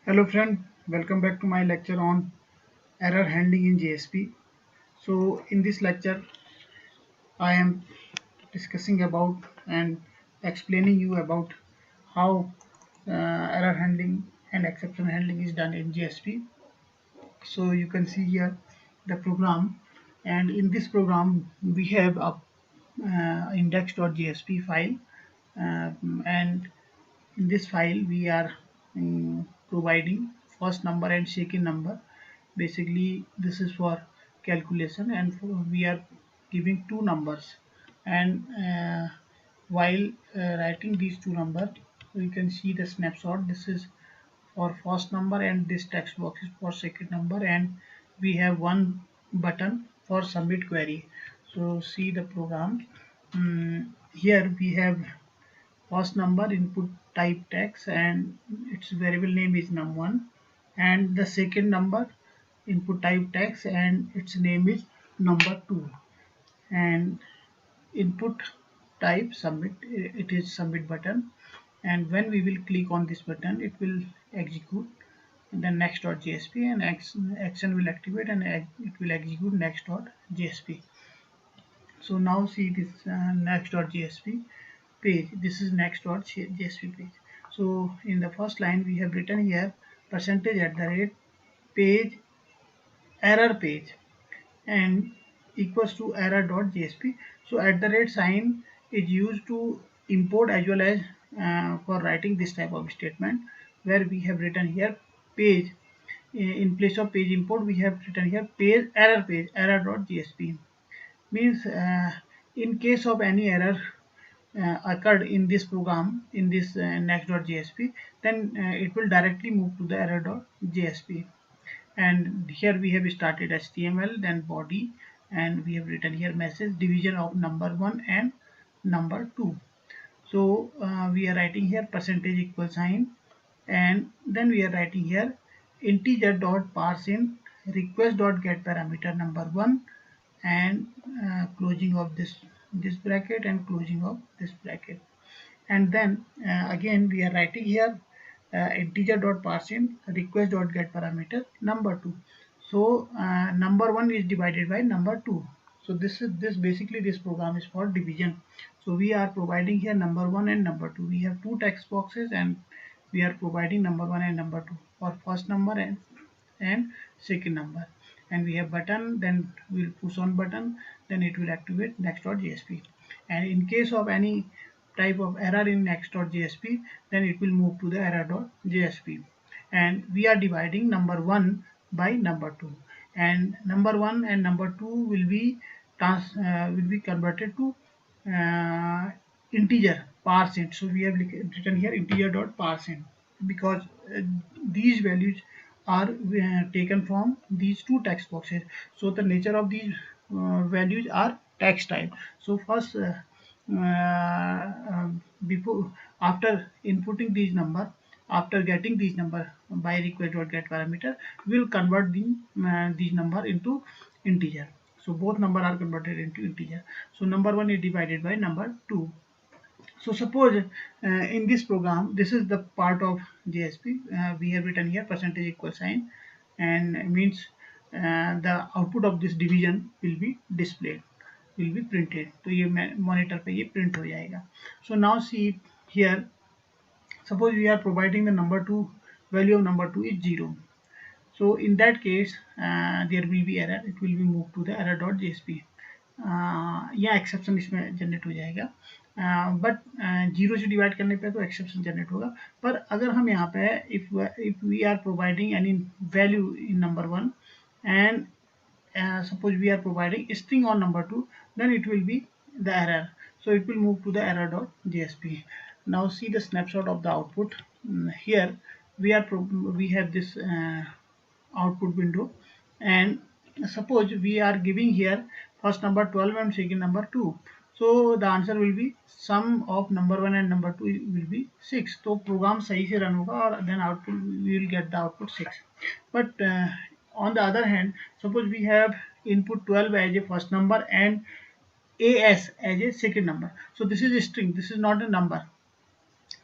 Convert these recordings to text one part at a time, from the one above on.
Hello friend, welcome back to my lecture on error handling in JSP. So in this lecture I am discussing about and explaining you about how error handling and exception handling is done in JSP. So you can see here the program, and in this program we have a index.jsp file, and in this file we are providing first number and second number. Basically this is for calculation, and we are giving two numbers, and while writing these two numbers we can see the snapshot. This is for first number and this text box is for second number, and we have one button for submit query. So see the program. Here we have first number input type text and its variable name is num1, and the second number input type text and its name is number2, and input type submit, it is submit button, and when we will click on this button it will execute the next.jsp, and action will activate and it will execute next.jsp. So now see this next.jsp page. This is next.jsp page. So in the first line we have written here percentage at the rate page error page and equals to error.jsp. So at the rate sign is used to import as well as for writing this type of statement, where we have written here page. In place of page import we have written here page error.jsp. Means in case of any error occurred in this program, in this next.jsp, then it will directly move to the error.jsp. And here we have started HTML, then body, and we have written here message division of number1 and number2. So we are writing here percentage equal sign, and then we are writing here integer dot parse in request dot get parameter number1, and closing of this bracket and closing of this bracket. And then again we are writing here integer dot parse in request dot get parameter number2. So number1 is divided by number2. So this basically this program is for division. So we are providing here number1 and number2. We have two text boxes and we are providing number1 and number2 for first number and second number, and we have button, then we'll push on button, then it will activate next.jsp. And in case of any type of error in next.jsp, then it will move to the error.jsp, and we are dividing number 1 by number 2, and number 1 and number 2 will be converted to integer parseInt. So we have written here integer dot parseInt because these values are taken from these two text boxes. So the nature of these values are text type. So first before after inputting these number, after getting these number by request dot get parameter, we will convert these number into integer. So both number are converted into integer. So number 1 is divided by number 2. So suppose in this program, this is the part of JSP. We have written here percentage equal sign, and it means the output of this division will be displayed, will be printed. तो ये monitor पे ये print हो जाएगा. So now see here, suppose we are providing the number 2, value of number 2 is 0. So in that case there will be error, it will be moved to the error.jsp. या exception इसमें generate हो जाएगा, but zero से divide करने पे तो exception generate होगा. पर अगर हम यहाँ पे if we are providing any value in number 1 and suppose we are providing string on number 2, then it will be the error. So it will move to the error.jsp. Now see the snapshot of the output. Here we have this output window, and suppose we are giving here first number 12 and second number 2. So the answer will be sum of number 1 and number 2 will be 6. So program सही से run होगा और then output we will get the output 6. But on the other hand, suppose we have input 12 as a first number and as a second number. So this is a string, this is not a number.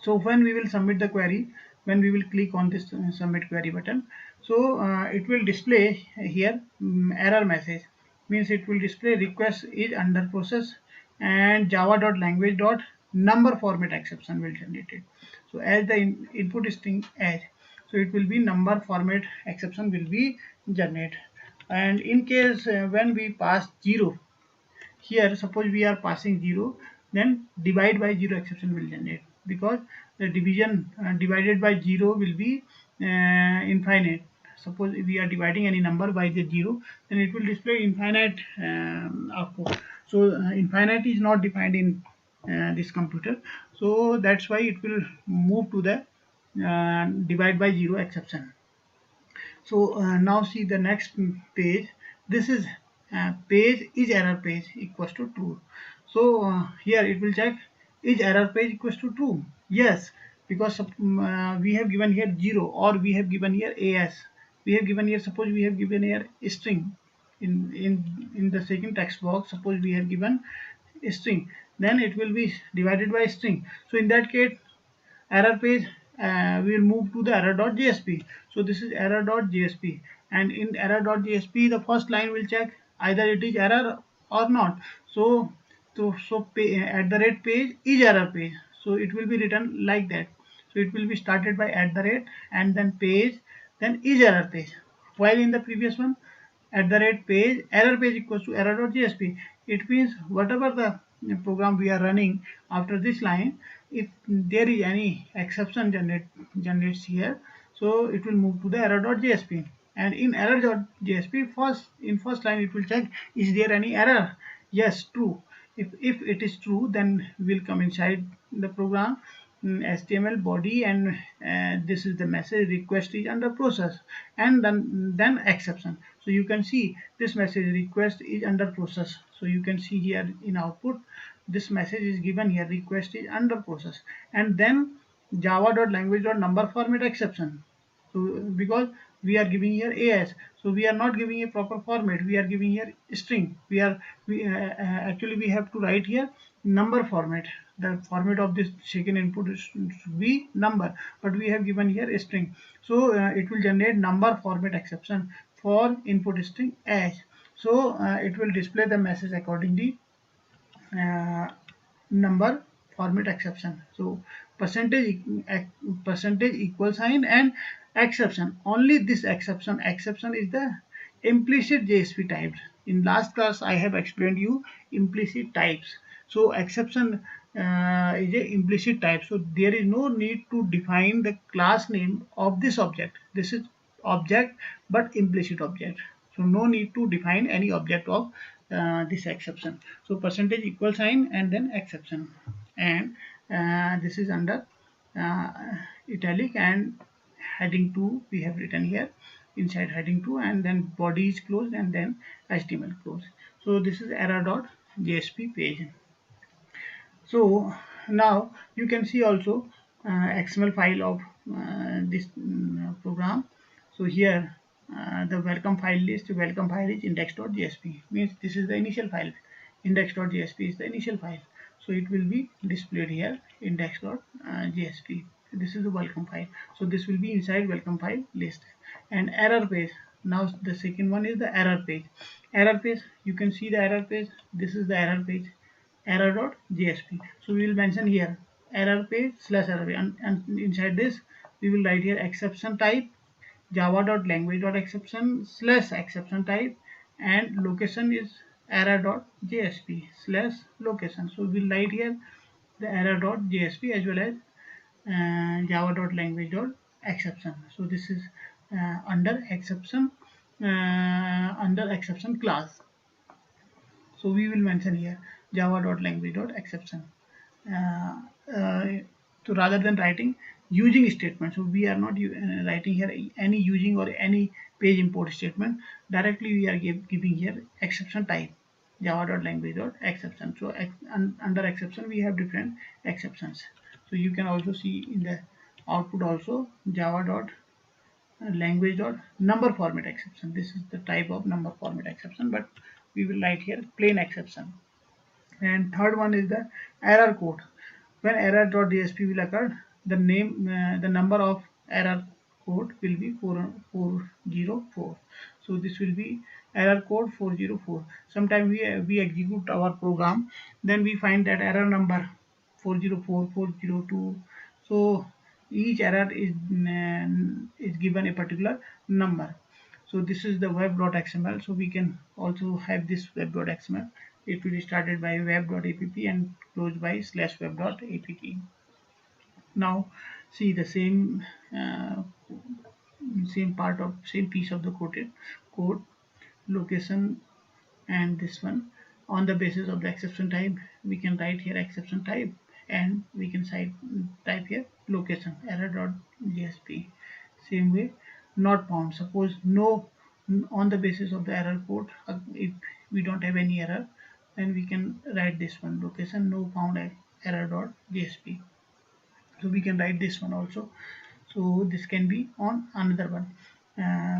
So when we will submit the query, when we will click on this submit query button. So it will display here error message, means it will display request is under process and java.language.number format exception will generate it. So as the input string as, so it will be number format exception will be generated. And in case when we pass 0, here suppose we are passing 0, then divide by 0 exception will generate, because the division divided by 0 will be infinite. Suppose if we are dividing any number by the 0, then it will display infinite output. So infinite is not defined in this computer, so that's why it will move to the divide by 0 exception. So now see the next page. This is page is error page equals to true. So here it will check, is error page equals to true? Yes, because we have given here 0, or we have given here as. We have given here, suppose we have given here string in the second text box. Suppose we have given string, then it will be divided by string. So in that case, error page, we will move to the error.jsp. So this is error.jsp, and in error.jsp the first line will check either it is error or not. So at the rate page is error page, so it will be written like that. So it will be started by at the rate and then page, then is error page, while in the previous one at the rate page error page equals to error.jsp. It means whatever the program we are running after this line, if there is any exception generates here, so it will move to the error.jsp. And in error.jsp, first line it will check, is there any error? Yes, true. If it is true, then we'll come inside the program, HTML body, and this is the message request is under process, and then exception. So you can see this message request is under process. So you can see here in output this message is given here, request is under process, and then java.language.number format exception. So because we are giving here as, so we are not giving a proper format, we are giving here string. Actually we have to write here number format. The format of this second input should be number, but we have given here a string. So it will generate number format exception for input string as. So it will display the message accordingly, uh, number format exception. So percentage equal sign and exception, only this exception is the implicit JSP types. In last class I have explained you implicit types. So exception is a implicit type, so there is no need to define the class name of this object. This is object but implicit object, so no need to define any object of this exception. So percentage equal sign and then exception, and this is under uh, italic, and heading 2 we have written here inside heading 2, and then body is closed and then HTML closed. So this is error.jsp page. So now you can see also XML file of this program. So here the welcome file is index.jsp, means this is the initial file. Index.jsp is the initial file, so it will be displayed here index.jsp. This is the welcome file, so this will be inside welcome file list. And error page, now the second one is the error page. Error page, you can see the error page, this is the error page, error.jsp. So we will mention here error page slash error page, and inside this we will write here exception type java.language.exception slash exception type, and location is error.jsp slash location. So we'll write here the error.jsp as well as java.language.exception. So this is under exception class. So we will mention here java.language.exception. Uh, uh, so rather than writing using statement, so we are not writing here any using or any page import statement. Directly we are giving here exception type java.language.exception. So under exception we have different exceptions. So you can also see in the output also java.language.number format exception. This is the type of number format exception, but we will write here plain exception. And third one is the error code. When error.jsp will occur, the number of error code will be 404. So this will be error code 404. Sometimes we execute our program, then we find that error number 404, 402. So each error is given a particular number. So this is the web.xml. So we can also have this web.xml. It will be started by web.app and closed by /web.app. Now see the uh, same piece of the code, location, and this one. On the basis of the exception type, we can write here exception type, and we can type here location error.jsp. Same way, not found. Suppose no, on the basis of the error code, if we don't have any error, then we can write this one, location no found error.jsp. So we can write this one also. So this can be on another one.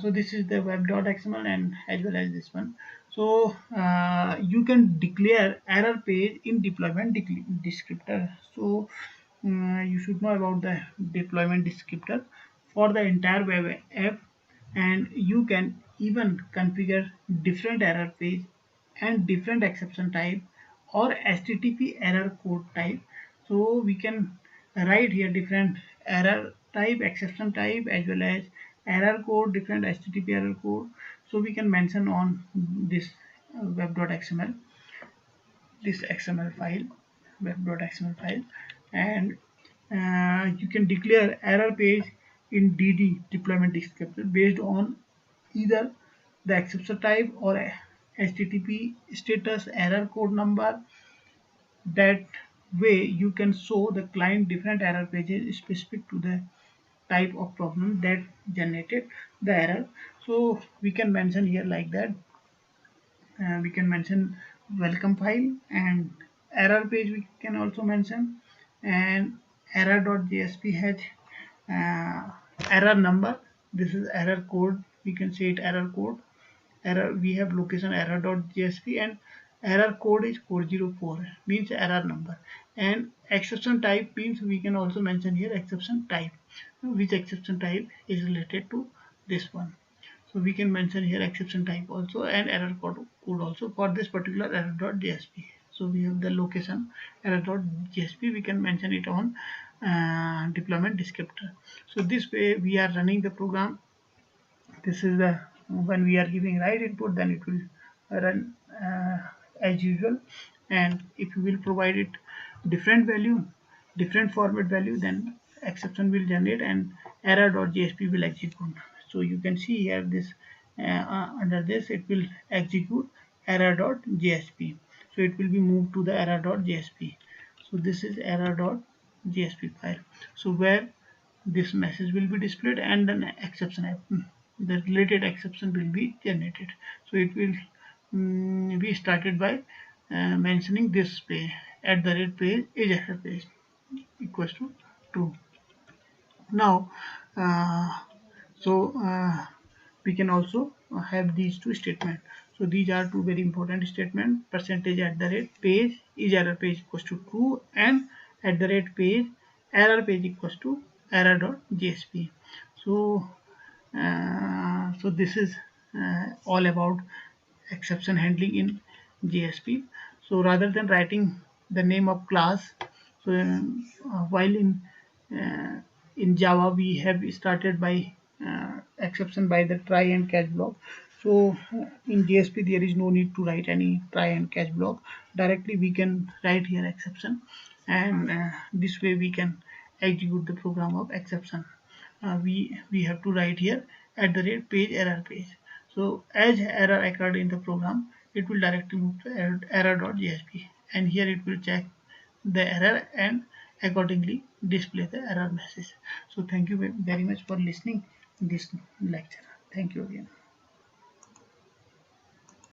So this is the web.xml and as well as this one. So you can declare error page in deployment descriptor. So you should know about the deployment descriptor for the entire web app, and you can even configure different error page and different exception type or HTTP error code type. So we can write here different error type, exception type, as well as error code, different HTTP error code. So we can mention on this web.xml, this XML file, web.xml file, and you can declare error page in DD, deployment descriptor, based on either the exception type or HTTP status error code number. That way you can show the client different error pages specific to the type of problem that generated the error. So we can mention here like that. We can mention welcome file, and error page we can also mention, and error.jsp has error number. This is error code, we can say it error code. Error, we have location error.jsp, and error code is 404, means error number. And exception type means we can also mention here exception type, which exception type is related to this one. So we can mention here exception type also and error code also for this particular error.jsp. So we have the location error.jsp, we can mention it on deployment descriptor. So this way we are running the program. This is the, when we are giving right input, then it will run as usual, and if you will provide it different value, different format value, then exception will generate and error.jsp will execute. So you can see here this under this it will execute error.jsp. So it will be moved to the error.jsp. So this is error.jsp file. So where this message will be displayed and an exception the related exception will be generated. So it will be started by mentioning this page at the rate page is error page equals to true. Now so we can also have these two statements. So these are two very important statements: percentage at the rate page is error page equals to true, and at the rate page error page equals to error.jsp. So so this is all about exception handling in JSP. So rather than writing the name of class, so while in Java we have started by exception by the try and catch block. So in JSP there is no need to write any try and catch block. Directly we can write here exception, and this way we can execute the program of exception. We have to write here at the rate page error page. So as error occurred in the program, it will directly move to error.jsp, and here it will check the error and accordingly display the error message. So thank you very much for listening this lecture. Thank you again.